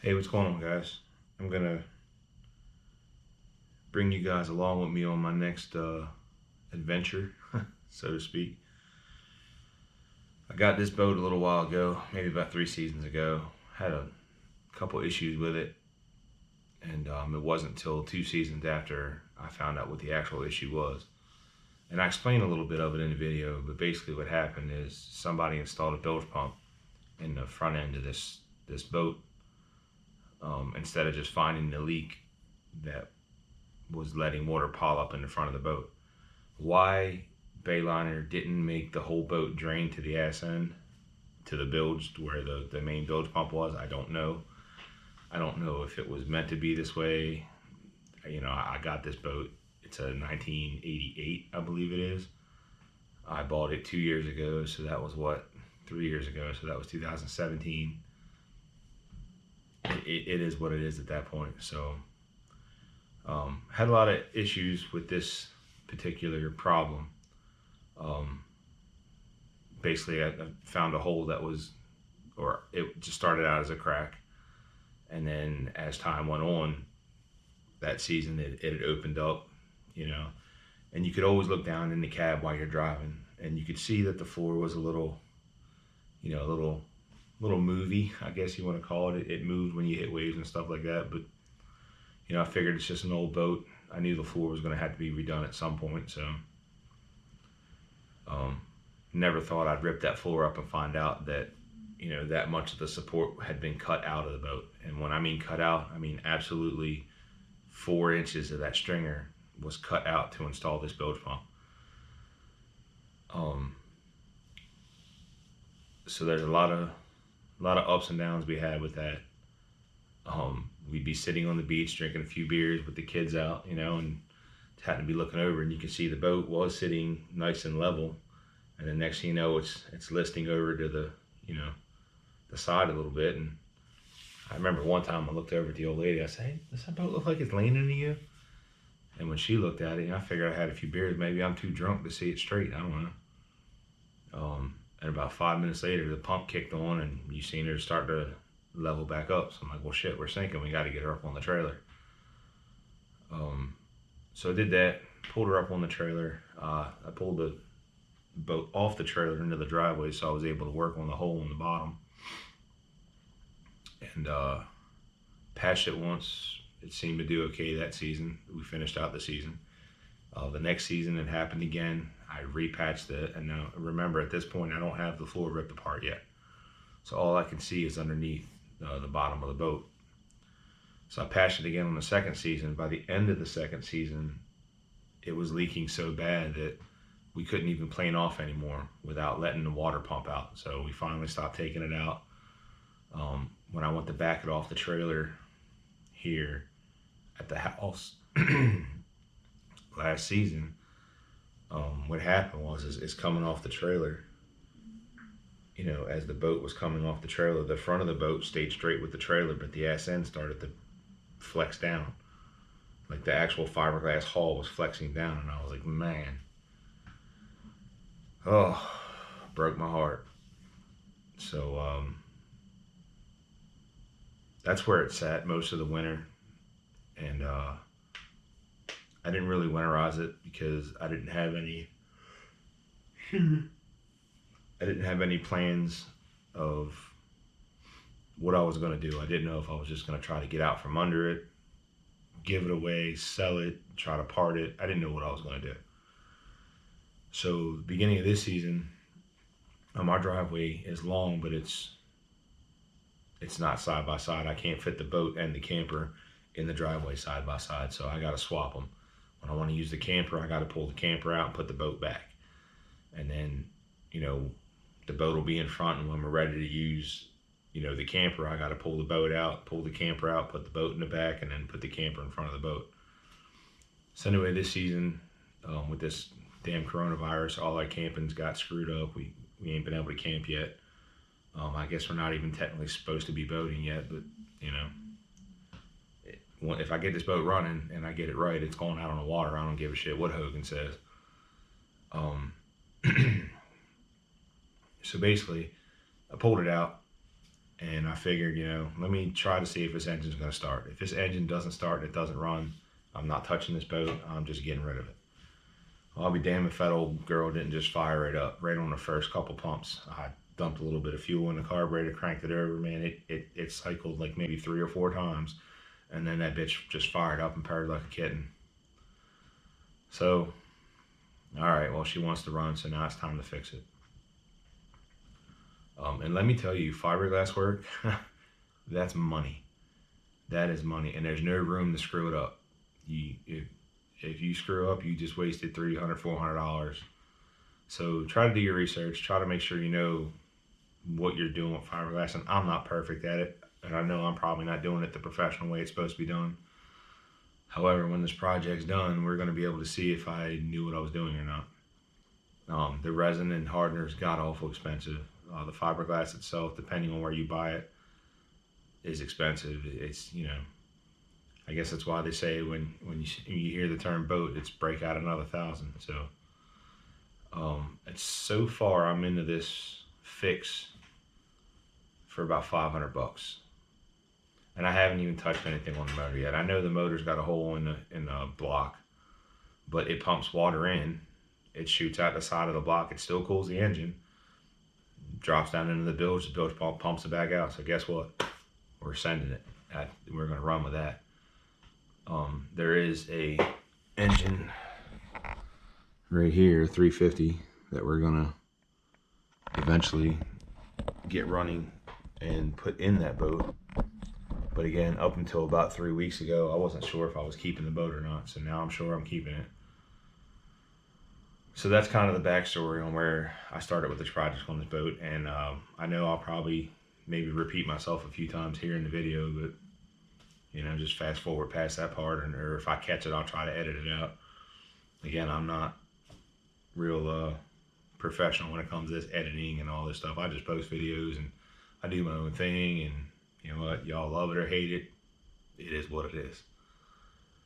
Hey, what's going on, guys? I'm gonna bring you guys along with me on my next adventure, so to speak. I got this boat a little while ago, maybe about 3 seasons ago. Had a couple issues with it, and it wasn't until 2 seasons after I found out what the actual issue was. And I explained a little bit of it in the video, but basically what happened is somebody installed a bilge pump in the front end of this boat, instead of just finding the leak that was letting water pile up in the front of the boat. Why Bayliner didn't make the whole boat drain to the ass end, to the bilge where the main bilge pump was, I don't know. I don't know if it was meant to be this way. You know, I got this boat. It's a 1988, I believe it is. I bought it 2 years ago, so that was what, 3 years ago, so that was 2017. It is what it is at that point. So had a lot of issues with this particular problem. Basically, I found a hole that was, or it just started out as a crack, and then as time went on, that season it had opened up, you know, and you could always look down in the cab while you're driving, and you could see that the floor was a little, you know, a little movie, I guess you want to call it. It moved when you hit waves and stuff like that, but you know, I figured it's just an old boat. I knew the floor was going to have to be redone at some point, so never thought I'd rip that floor up and find out that, you know, that much of the support had been cut out of the boat. And when I mean cut out, I mean absolutely 4 inches of that stringer was cut out to install this bilge pump. So there's a lot of ups and downs we had with that. We'd be sitting on the beach drinking a few beers with the kids out, you know, and happened to be looking over, and you can see the boat was sitting nice and level, and the next thing you know, it's listing over to the, you know, the side a little bit. And I remember one time I looked over at the old lady. I said, "Hey, does that boat look like it's leaning into you?" And when she looked at it, I figured I had a few beers. Maybe I'm too drunk to see it straight. I don't know. And about 5 minutes later, the pump kicked on, and you seen her start to level back up. So I'm like, well, shit, we're sinking. We got to get her up on the trailer. So I did that, pulled her up on the trailer. I pulled the boat off the trailer into the driveway, so I was able to work on the hole in the bottom. And patched it once. It seemed to do okay that season. We finished out the season. The next season it happened again. I repatched it, and now remember, at this point I don't have the floor ripped apart yet. So all I can see is underneath the bottom of the boat. So I patched it again on the second season. By the end of the second season, it was leaking so bad that we couldn't even plane off anymore without letting the water pump out. So we finally stopped taking it out. When I went to back it off the trailer here at the house last season, what happened was it's coming off the trailer. You know, as the boat was coming off the trailer, the front of the boat stayed straight with the trailer, but the ass end started to flex down. Like the actual fiberglass hull was flexing down, and I was like, man, oh, broke my heart. So that's where it sat most of the winter, and I didn't really winterize it because I didn't have any plans of what I was going to do. I didn't know if I was just going to try to get out from under it, give it away, sell it, try to part it. I didn't know what I was going to do. So beginning of this season, my driveway is long, but it's not side by side. I can't fit the boat and the camper in the driveway side by side, so I got to swap them. When I want to use the camper, I got to pull the camper out and put the boat back. And then, you know, the boat will be in front, and when we're ready to use, you know, the camper, I got to pull the boat out, pull the camper out, put the boat in the back, and then put the camper in front of the boat. So anyway, this season, with this damn coronavirus, all our camping's got screwed up. We ain't been able to camp yet. I guess we're not even technically supposed to be boating yet, but, you know, if I get this boat running and I get it right, it's going out on the water. I don't give a shit what Hogan says. So basically, I pulled it out. And I figured, you know, let me try to see if this engine's going to start. If this engine doesn't start and it doesn't run, I'm not touching this boat. I'm just getting rid of it. Well, I'll be damned if that old girl didn't just fire it up right on the first couple pumps. I dumped a little bit of fuel in the carburetor, cranked it over, man. It cycled like maybe 3 or 4 times. And then that bitch just fired up and purred like a kitten. So, all right, well, she wants to run, so now it's time to fix it. And let me tell you, fiberglass work, that's money. That is money, and there's no room to screw it up. If you screw up, you just wasted $300, $400. So try to do your research. Try to make sure you know what you're doing with fiberglass. And I'm not perfect at it, and I know I'm probably not doing it the professional way it's supposed to be done. However, when this project's done, we're going to be able to see if I knew what I was doing or not. The resin and hardener is god awful expensive. The fiberglass itself, depending on where you buy it, is expensive. It's, you know, I guess that's why they say when you hear the term boat, it's break out another 1,000. So it's so far I'm into this fix for about $500, and I haven't even touched anything on the motor yet. I know the motor's got a hole in the block, but it pumps water in. It shoots out the side of the block. It still cools the engine. Drops down into the bilge. The bilge pumps it back out. So guess what? We're sending it. We're going to run with that. There is a engine right here, 350, that we're going to eventually get running and put in that boat. But again, up until about 3 weeks ago, I wasn't sure if I was keeping the boat or not. So now I'm sure I'm keeping it. So that's kind of the backstory on where I started with this project on this boat. And I know I'll probably maybe repeat myself a few times here in the video, but you know, just fast forward past that part, or if I catch it, I'll try to edit it out. Again, I'm not real professional when it comes to this editing and all this stuff. I just post videos and I do my own thing, and you know what, y'all love it or hate it, it is what it is.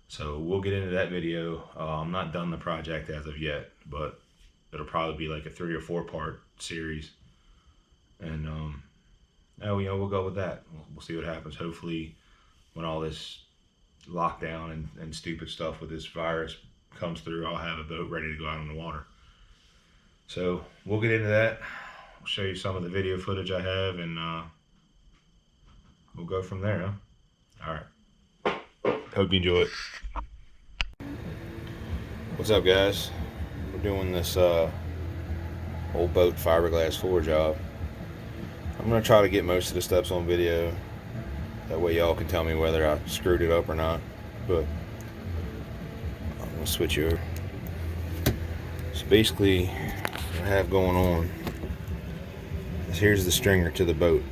So we'll get into that video. I'm not done the project as of yet, but it'll probably be like a 3 or 4 part series. And you know, we'll go with that. We'll see what happens. Hopefully when all this lockdown and stupid stuff with this virus comes through, I'll have a boat ready to go out on the water. So we'll get into that. I'll show you some of the video footage I have, and we'll go from there, huh? All right. Hope you enjoy it. What's up, guys? We're doing this old boat fiberglass floor job. I'm gonna try to get most of the steps on video. That way y'all can tell me whether I screwed it up or not. But I'm gonna switch you over. So basically, what I have going on is here's the stringer to the boat.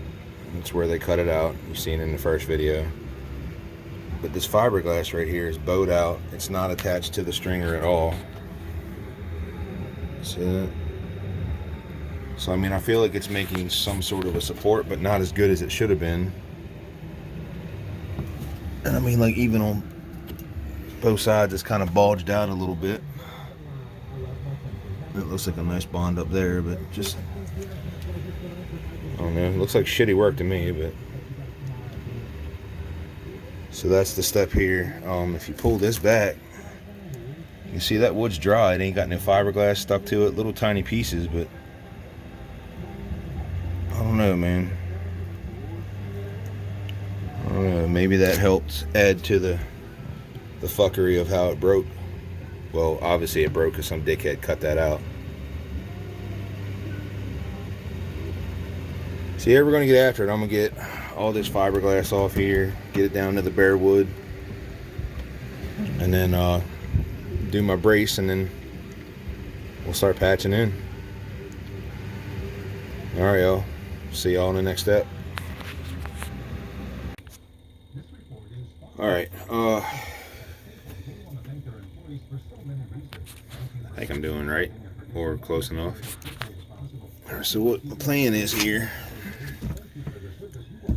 That's where they cut it out. You've seen it in the first video. But this fiberglass right here is bowed out. It's not attached to the stringer at all. See that? So I mean, I feel like it's making some sort of a support, but not as good as it should have been. And I mean, like, even on both sides, it's kind of bulged out a little bit. It looks like a nice bond up there, but just, I don't know. It looks like shitty work to me, but. So that's the step here. If you pull this back, you see that wood's dry. It ain't got no fiberglass stuck to it. Little tiny pieces, but I don't know, man. I don't know. Maybe that helped add to the fuckery of how it broke. Well, obviously it broke because some dickhead cut that out. So yeah, we're gonna get after it. I'm gonna get all this fiberglass off here, get it down to the bare wood, and then do my brace, and then we'll start patching in. All right, y'all. See y'all in the next step. All right. I think I'm doing right, or close enough. All right, so what the plan is here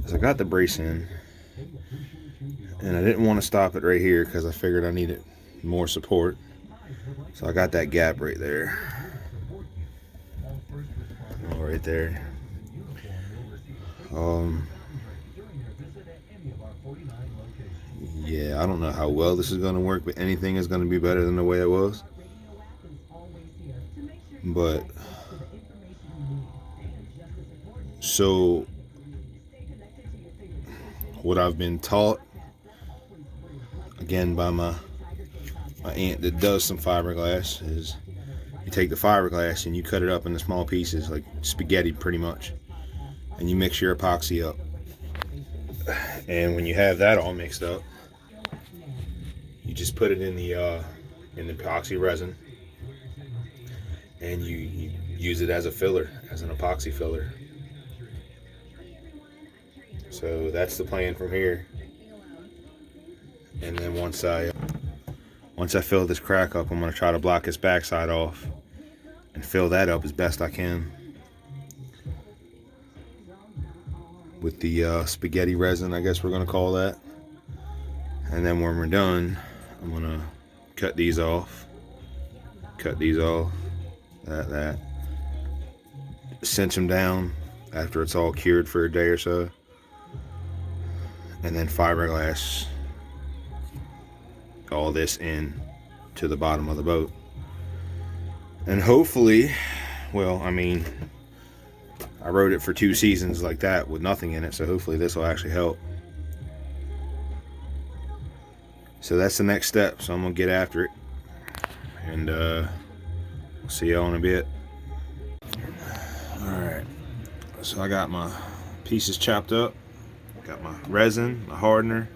is I got the brace in, and I didn't want to stop it right here because I figured I needed more support. So I got that gap right there. Right there. Yeah, I don't know how well this is going to work, but anything is going to be better than the way it was. But so what I've been taught, again, by my aunt that does some fiberglass, is you take the fiberglass and you cut it up into small pieces, like spaghetti pretty much, and you mix your epoxy up. And when you have that all mixed up, you just put it in the epoxy resin, and you use it as a filler, as an epoxy filler. So that's the plan from here. And then once I fill this crack up, I'm going to try to block this backside off and fill that up as best I can with the spaghetti resin, I guess we're going to call that. And then when we're done, I'm going to cut these off, that, cinch them down after it's all cured for a day or so, and then fiberglass all this in to the bottom of the boat. And hopefully, well, I mean, I rode it for 2 seasons like that with nothing in it, so hopefully this will actually help. So that's the next step, so I'm gonna get after it, and we'll see y'all in a bit. Alright, so I got my pieces chopped up, got my resin, my hardener,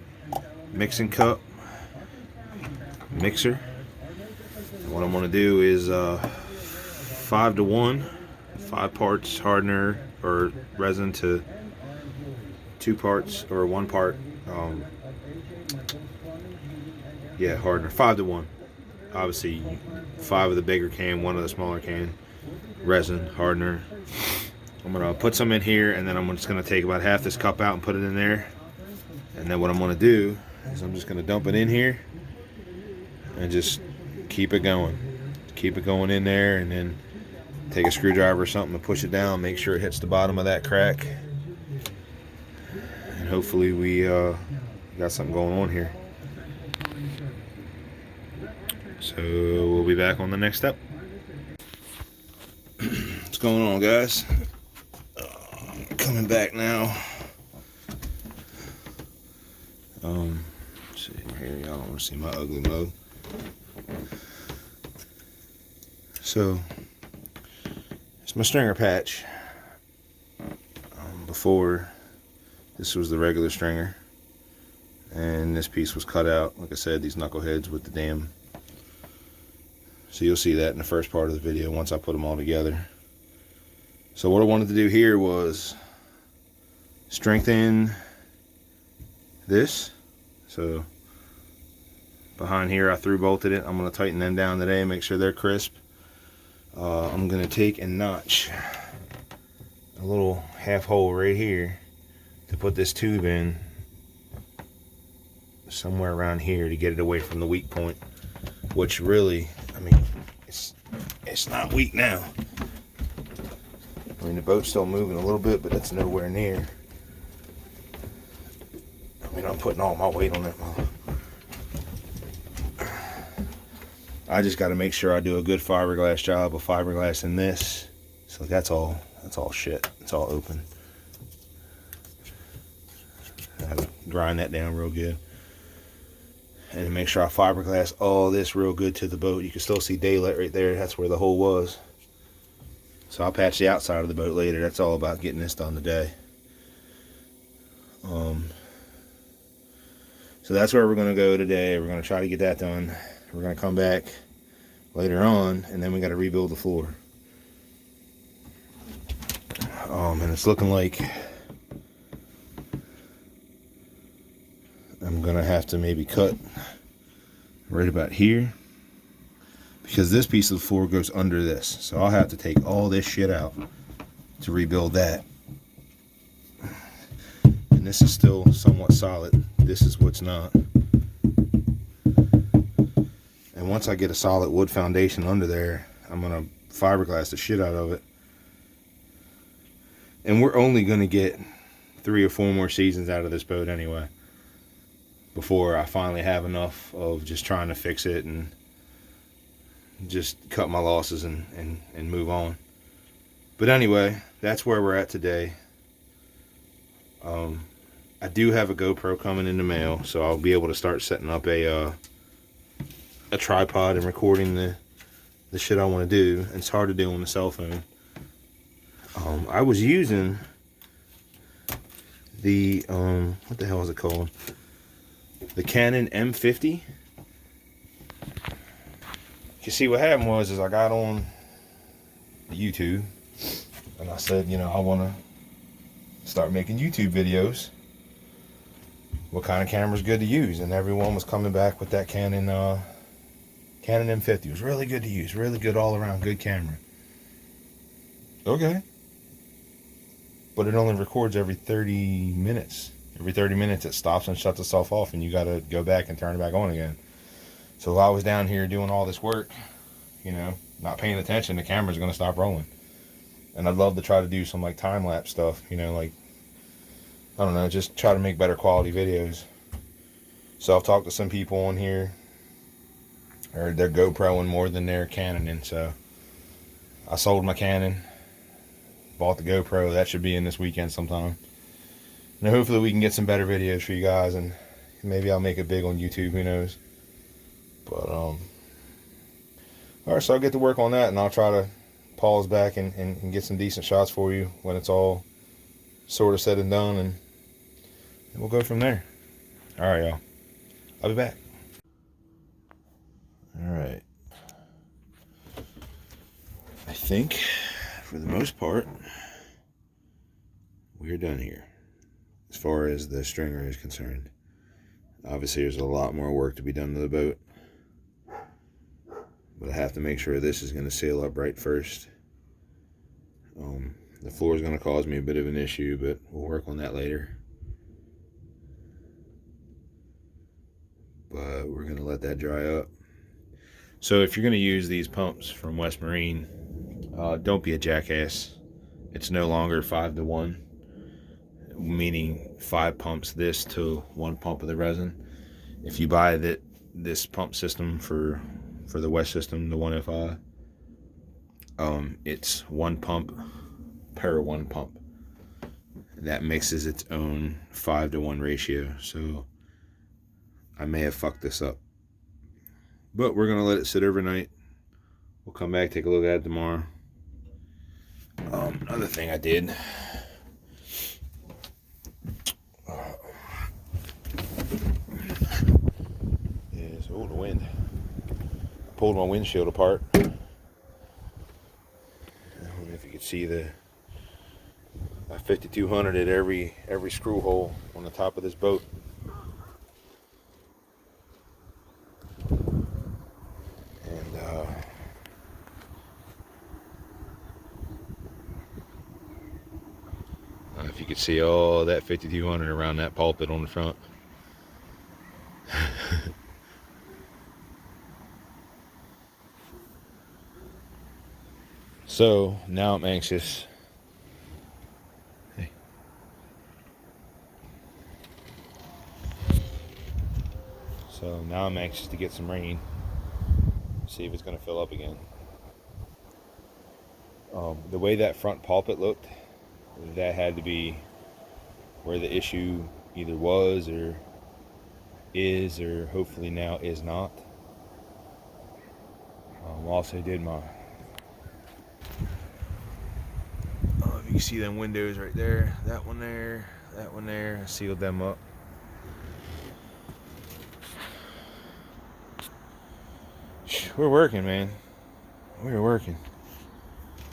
mixing cup, mixer. And what I'm going to do is 5 to 1, 5 parts hardener or resin to 2 parts or 1 part hardener. 5 to 1. Obviously 5 of the bigger can, 1 of the smaller can, resin, hardener. I'm going to put some in here, and then I'm just going to take about half this cup out and put it in there. And then what I'm going to do is I'm just going to dump it in here and just keep it going in there, and then take a screwdriver or something to push it down, make sure it hits the bottom of that crack, and hopefully we got something going on here. So we'll be back on the next step. What's going on, guys? Coming back now. Let's see here, y'all don't want to see my ugly mug. So it's my stringer patch. Before, this was the regular stringer, and this piece was cut out, like I said, these knuckleheads with the dam. So you'll see that in the first part of the video once I put them all together. So what I wanted to do here was strengthen this. So behind here I through bolted it. I'm going to tighten them down today and make sure they're crisp. I'm going to take and notch a little half hole right here to put this tube in somewhere around here to get it away from the weak point, which really, I mean, it's not weak now. I mean, the boat's still moving a little bit, but it's nowhere near. I mean, I'm putting all my weight on that mother. I just got to make sure I do a good fiberglass job of fiberglass in this. So that's all shit. It's all open. I have to grind that down real good. And make sure I fiberglass all this real good to the boat. You can still see daylight right there. That's where the hole was. So I'll patch the outside of the boat later. That's all about getting this done today. So that's where we're going to go today. We're going to try to get that done. We're going to come back later on, and then we got to rebuild the floor. And it's looking like I'm going to have to maybe cut right about here, because this piece of the floor goes under this. So I'll have to take all this shit out to rebuild that. And this is still somewhat solid. This is what's not. And once I get a solid wood foundation under there, I'm going to fiberglass the shit out of it. And we're only going to get 3 or 4 more seasons out of this boat anyway. before I finally have enough of just trying to fix it and just cut my losses and move on. But anyway, that's where we're at today. I do have a GoPro coming in the mail, so I'll be able to start setting up a tripod and recording the shit I want to do. And it's hard to do on the cell phone. I was using the what the hell is it called? The Canon M50. You see, what happened was I got on YouTube and I said, you know, I want to start making YouTube videos. What kind of camera's good to use? And everyone was coming back with that Canon M50. It was really good to use, really good all around, good camera. Okay. But it only records every 30 minutes. Every 30 minutes it stops and shuts itself off, and you got to go back and turn it back on again. So while I was down here doing all this work, you know, not paying attention, the camera's going to stop rolling. And I'd love to try to do some like time-lapse stuff, you know, like, I don't know, just try to make better quality videos. So I've talked to some people on here, or they're GoProing more than they're Canoning. So I sold my Canon, bought the GoPro. That should be in this weekend sometime. And hopefully we can get some better videos for you guys, and maybe I'll make it big on YouTube, who knows. But alright, so I'll get to work on that, and I'll try to pause back and get some decent shots for you when it's all sort of said and done, and we'll go from there. Alright, y'all, I'll be back. Alright, I think for the most part we're done here as far as the stringer is concerned. Obviously there's a lot more work to be done to the boat, but I have to make sure this is going to sail up right first. The floor is going to cause me a bit of an issue, but we'll work on that later. But we're going to let that dry up. So if you're going to use these pumps from West Marine, don't be a jackass. It's no longer 5-to-1, meaning 5 pumps this to 1 pump of the resin. If you buy this pump system for the West system, the 105, it's 1 pump per 1 pump. That mixes its own 5-to-1 ratio. So I may have fucked this up, but we're gonna let it sit overnight. We'll come back, take a look at it tomorrow. Another thing I did, is, oh, the wind. I pulled my windshield apart. I don't know if you could see the 5200 at every screw hole on the top of this boat. And if you could see all that 5200 around that pulpit on the front. So now I'm anxious. Hey. So now I'm anxious to get some rain. See if it's going to fill up again. The way that front pulpit looked, that had to be where the issue either was or is, or hopefully now is not. Also did my, if you can see them windows right there, that one there, I sealed them up. We're working, man. We're working.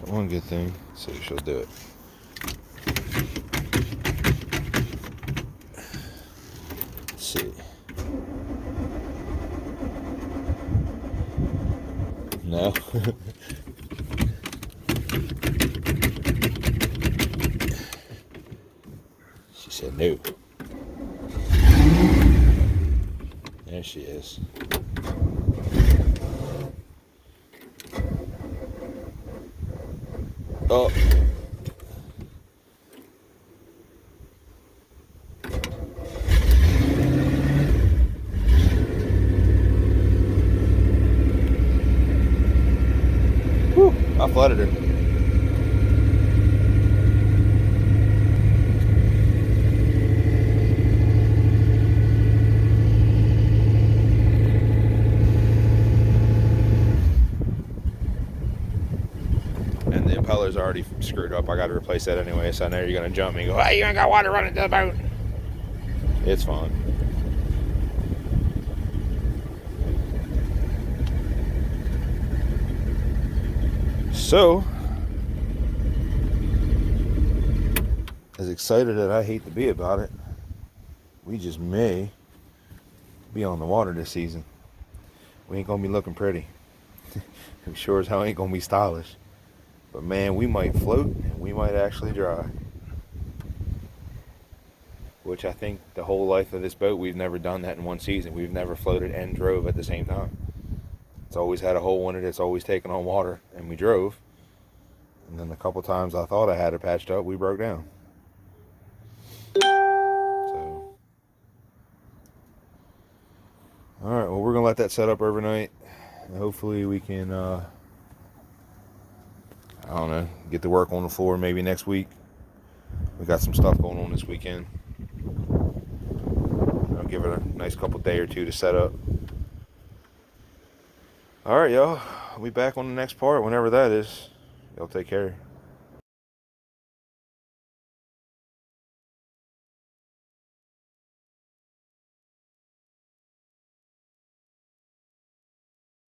One good thing, so she'll do it. Let's see. No. She said no. There she is. Oh. I flooded her. And the impeller's already screwed up. I got to replace that anyway. So I know you're going to jump me and go, hey, you ain't got water running to the boat. It's fine. So, as excited as I hate to be about it, we just may be on the water this season. We ain't going to be looking pretty. We sure as hell ain't going to be stylish. But man, we might float and we might actually dry. Which I think the whole life of this boat, we've never done that in one season. We've never floated and drove at the same time. It's always had a hole in it. It's always taken on water. And we drove. And then the couple times I thought I had it patched up, we broke down. So, alright, well, we're going to let that set up overnight. And hopefully we can, I don't know, get to work on the floor maybe next week. We got some stuff going on this weekend. I'll give it a nice couple day or two to set up. Alright, y'all. I'll be back on the next part whenever that is. Y'all take care.